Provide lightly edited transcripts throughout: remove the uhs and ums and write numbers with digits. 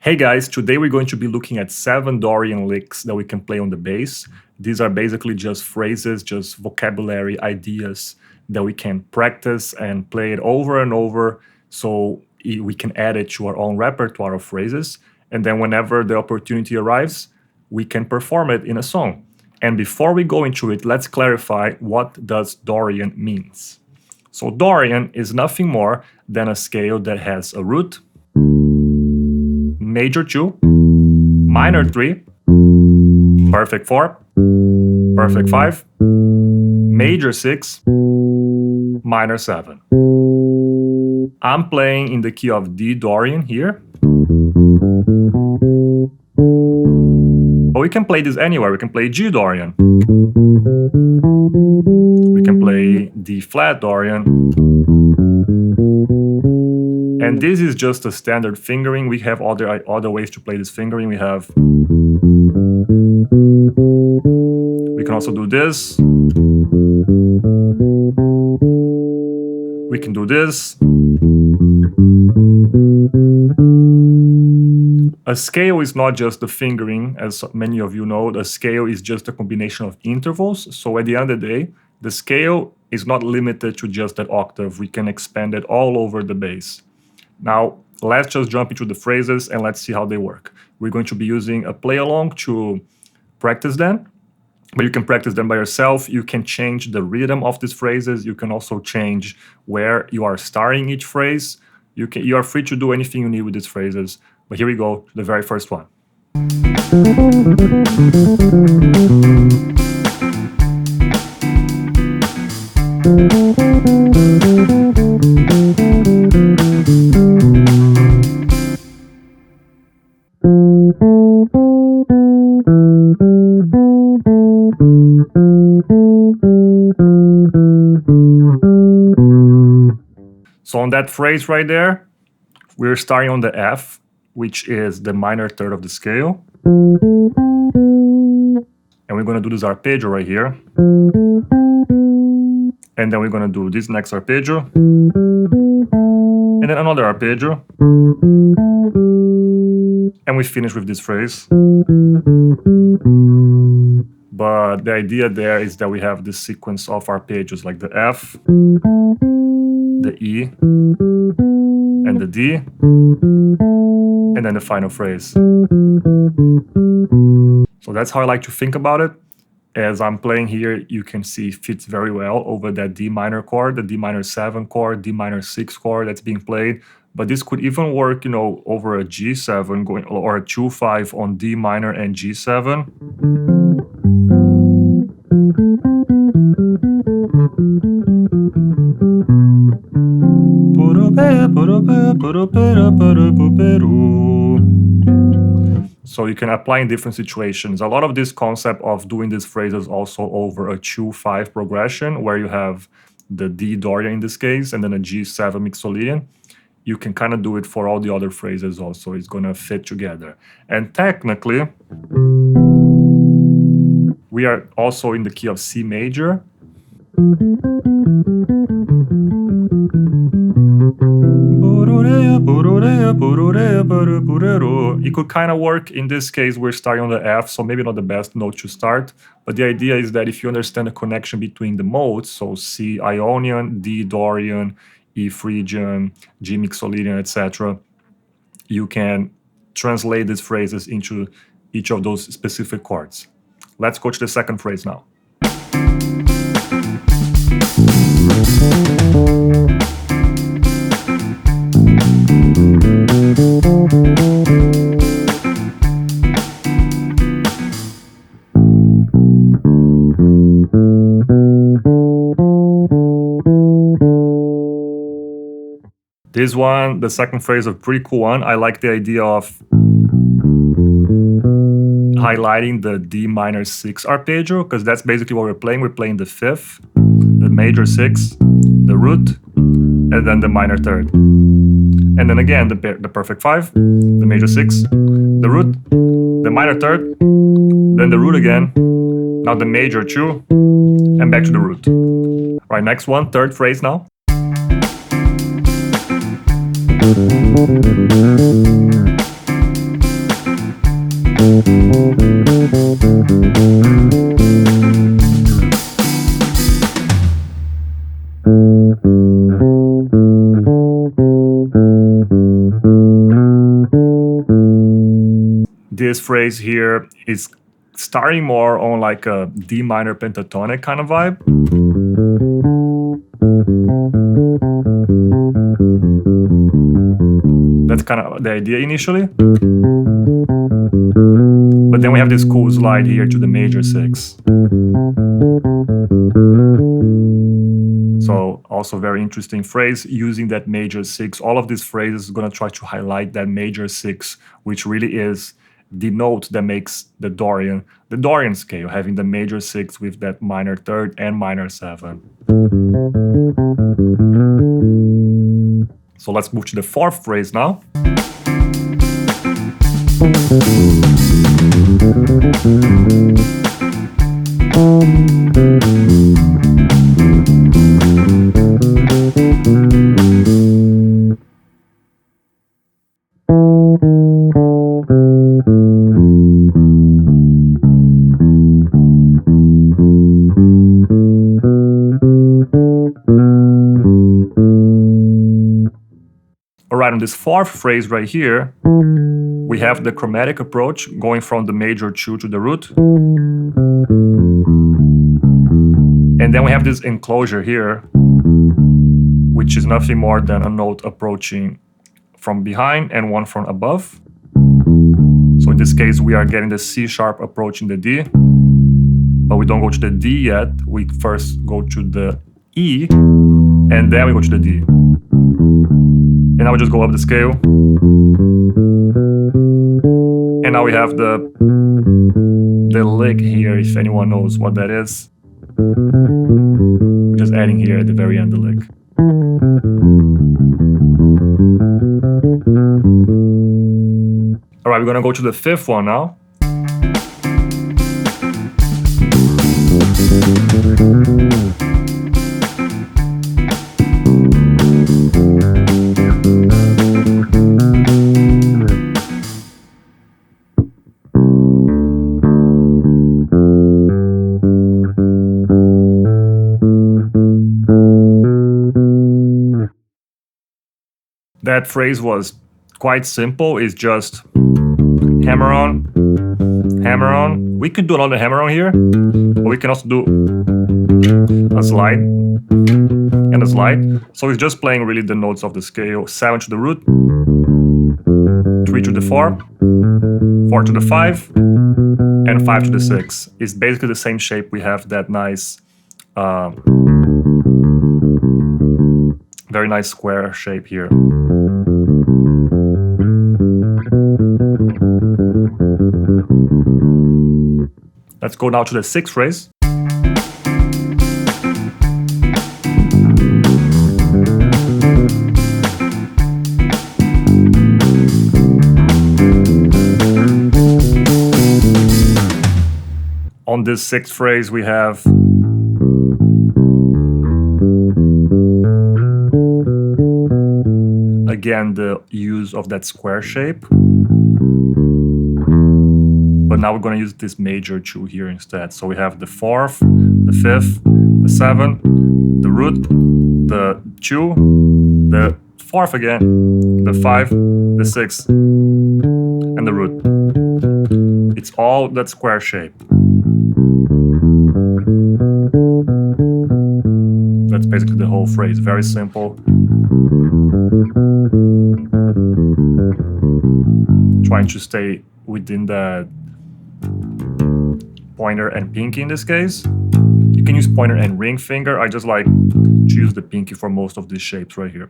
Hey guys, today we're going to be looking at 7 Dorian licks that we can play on the bass. These are basically just phrases, just vocabulary, ideas that we can practice and play it over and over so we can add it to our own repertoire of phrases. And then whenever the opportunity arrives, we can perform it in a song. And before we go into it, let's clarify what does Dorian means. So Dorian is nothing more than a scale that has a root, major 2, minor 3, perfect 4, perfect 5, major 6, minor 7. I'm playing in the key of D Dorian here. But we can play this anywhere. We can play G Dorian. We can play D flat Dorian. And this is just a standard fingering. We have other ways to play this fingering. We can also do this. We can do this. A scale is not just the fingering, as many of you know. A scale is just a combination of intervals. So at the end of the day, the scale is not limited to just that octave. We can expand it all over the bass. Now, let's just jump into the phrases and let's see how they work. We're going to be using a play-along to practice them, but you can practice them by yourself. You can change the rhythm of these phrases. You can also change where you are starting each phrase. You are free to do anything you need with these phrases. But here we go, the very first one. So on that phrase right there, we're starting on the F, which is the minor third of the scale. And we're going to do this arpeggio right here. And then we're going to do this next arpeggio. And then another arpeggio. And we finish with this phrase. But the idea there is that we have this sequence of arpeggios like the F, the E, and the D, and then the final phrase. So that's how I like to think about it. As I'm playing here, you can see it fits very well over that D minor chord, the D minor 7 chord, D minor 6 chord that's being played. But this could even work, over a G7 going, or a 2-5 on D minor and G7. So you can apply in different situations. A lot of this concept of doing these phrases also over a 2-5 progression, where you have the D Dorian in this case, and then a G7 Mixolydian. You can kind of do it for all the other phrases also. It's going to fit together. And technically, we are also in the key of C major. It could kind of work in this case. We're starting on the F, so maybe not the best note to start. But the idea is that if you understand the connection between the modes, so C Ionian, D Dorian, E Phrygian, G Mixolydian, etc., you can translate these phrases into each of those specific chords. Let's go to the second phrase now. This one, the second phrase, a pretty cool one. I like the idea of highlighting the D minor 6 arpeggio, because that's basically what we're playing. We're playing the 5th, the major 6, the root, and then the minor 3rd. And then again, the perfect 5, the major 6, the root, the minor 3rd, then the root again, now the major 2, and back to the root. All right, next one, third phrase now. This phrase here is starting more on like a D minor pentatonic kind of vibe. That's kind of the idea initially. But then we have this cool slide here to the major 6. So also very interesting phrase using that major 6. All of these phrases are going to try to highlight that major 6, which really is the note that makes the Dorian scale, having the major 6 with that minor 3rd and minor 7. So let's move to the 4th phrase now. Alright, on this 4th phrase right here, we have the chromatic approach going from the major 2 to the root. And then we have this enclosure here, which is nothing more than a note approaching from behind and one from above. So in this case, we are getting the C sharp approaching the D, but we don't go to the D yet. We first go to the E, and then we go to the D. And now we just go up the scale. And now we have the lick here, if anyone knows what that is. We're just adding here at the very end the lick. Alright, we're gonna go to the 5th one now. That phrase was quite simple. It's just hammer on, hammer on. We could do another hammer on here, but we can also do a slide and a slide. So it's just playing really the notes of the scale. 7 to the root, 3 to the 4, 4 to the 5, and 5 to the 6. It's basically the same shape. We have that nice, very nice square shape here. Let's go now to the 6th phrase. On this 6th phrase, we have again the use of that square shape. But now we're going to use this major 2 here instead. So we have the 4th, the 5th, the 7th, the root, the 2, the 4th again, the 5, the 6, and the root. It's all that square shape. That's basically the whole phrase. Very simple. Trying to stay within the pointer and pinky in this case. You can use pointer and ring finger. I just like to use the pinky for most of these shapes right here.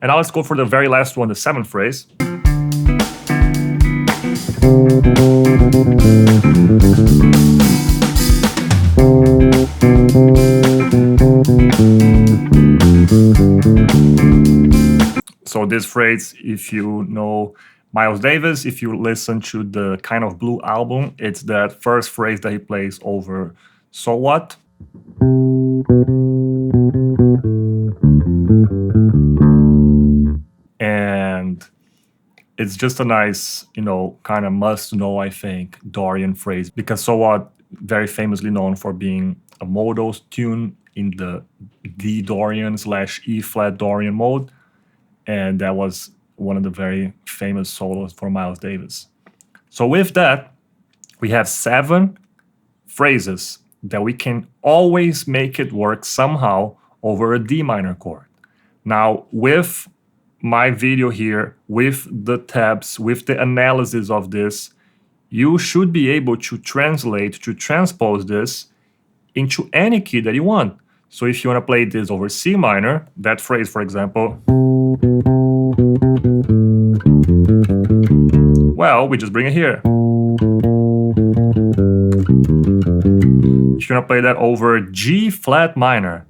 And now let's go for the very last one, the 7th phrase. So this phrase, if you know Miles Davis, if you listen to the Kind of Blue album, it's that first phrase that he plays over "So What?" And it's just a nice, kind of must know, I think, Dorian phrase, because so what, very famously known for being a modal tune in the D Dorian / E flat Dorian mode. And that was one of the very famous solos for Miles Davis. So with that, we have 7 phrases that we can always make it work somehow over a D minor chord. Now, with my video here, with the tabs, with the analysis of this, you should be able to transpose this into any key that you want. So if you want to play this over C minor, that phrase, for example, well, we just bring it here. If you want to play that over G flat minor,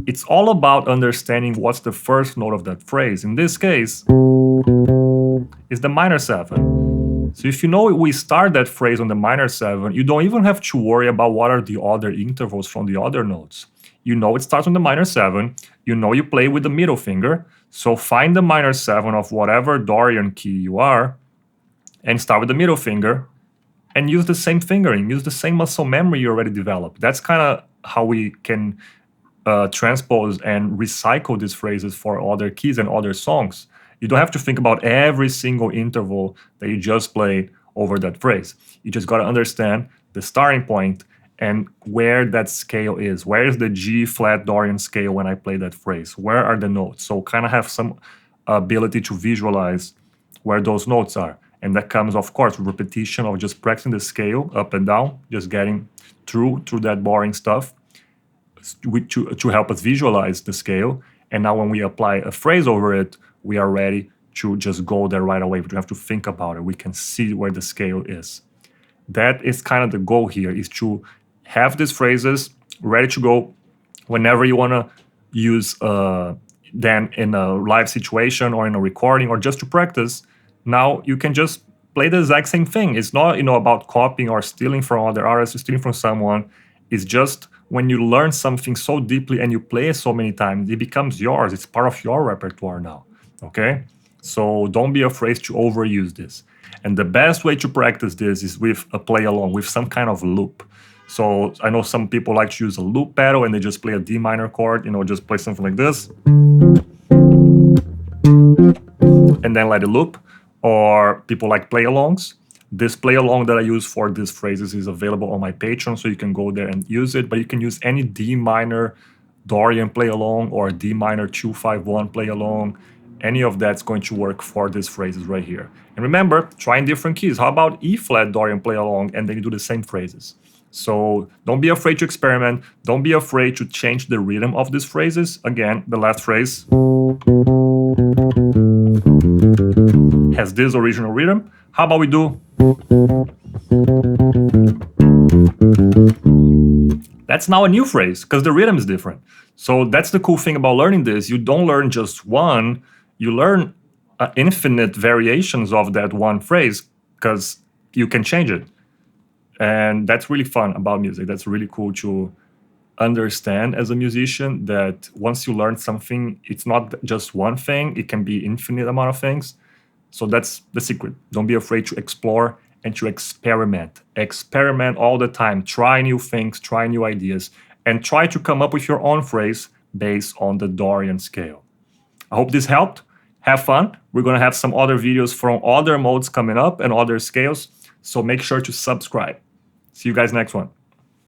it's all about understanding what's the first note of that phrase. In this case, is the minor 7. So if you know we start that phrase on the minor 7, you don't even have to worry about what are the other intervals from the other notes. You know it starts on the minor 7, you know you play with the middle finger, so find the minor 7 of whatever Dorian key you are, and start with the middle finger, and use the same fingering, use the same muscle memory you already developed. That's kind of how we can transpose and recycle these phrases for other keys and other songs. You don't have to think about every single interval that you just played over that phrase. You just got to understand the starting point and where that scale is. Where is the G flat Dorian scale when I play that phrase? Where are the notes? So kind of have some ability to visualize where those notes are. And that comes, of course, with repetition of just practicing the scale up and down, just getting through that boring stuff to help us visualize the scale. And now when we apply a phrase over it, we are ready to just go there right away. We don't have to think about it. We can see where the scale is. That is kind of the goal here, is to have these phrases ready to go whenever you want to use them in a live situation or in a recording or just to practice. Now you can just play the exact same thing. It's not about copying or stealing from other artists or stealing from someone. It's just when you learn something so deeply and you play it so many times, it becomes yours. It's part of your repertoire now, okay? So don't be afraid to overuse this. And the best way to practice this is with a play along, with some kind of loop. So I know some people like to use a loop pedal and they just play a D minor chord, just play something like this. And then let it loop. Or people like play-alongs. This play-along that I use for these phrases is available on my Patreon, so you can go there and use it. But you can use any D minor Dorian play-along or D minor 251 play-along. Any of that's going to work for these phrases right here. And remember, trying different keys. How about E flat Dorian play-along, and then you do the same phrases. So don't be afraid to experiment. Don't be afraid to change the rhythm of these phrases. Again, the last phrase has this original rhythm. How about we do? That's now a new phrase because the rhythm is different. So that's the cool thing about learning this. You don't learn just one, you learn infinite variations of that one phrase because you can change it. And that's really fun about music. That's really cool to understand as a musician, that once you learn something, it's not just one thing, it can be infinite amount of things. So that's the secret. Don't be afraid to explore and to experiment. Experiment all the time. Try new things, try new ideas, and try to come up with your own phrase based on the Dorian scale. I hope this helped. Have fun. We're going to have some other videos from other modes coming up and other scales. So make sure to subscribe. See you guys next one.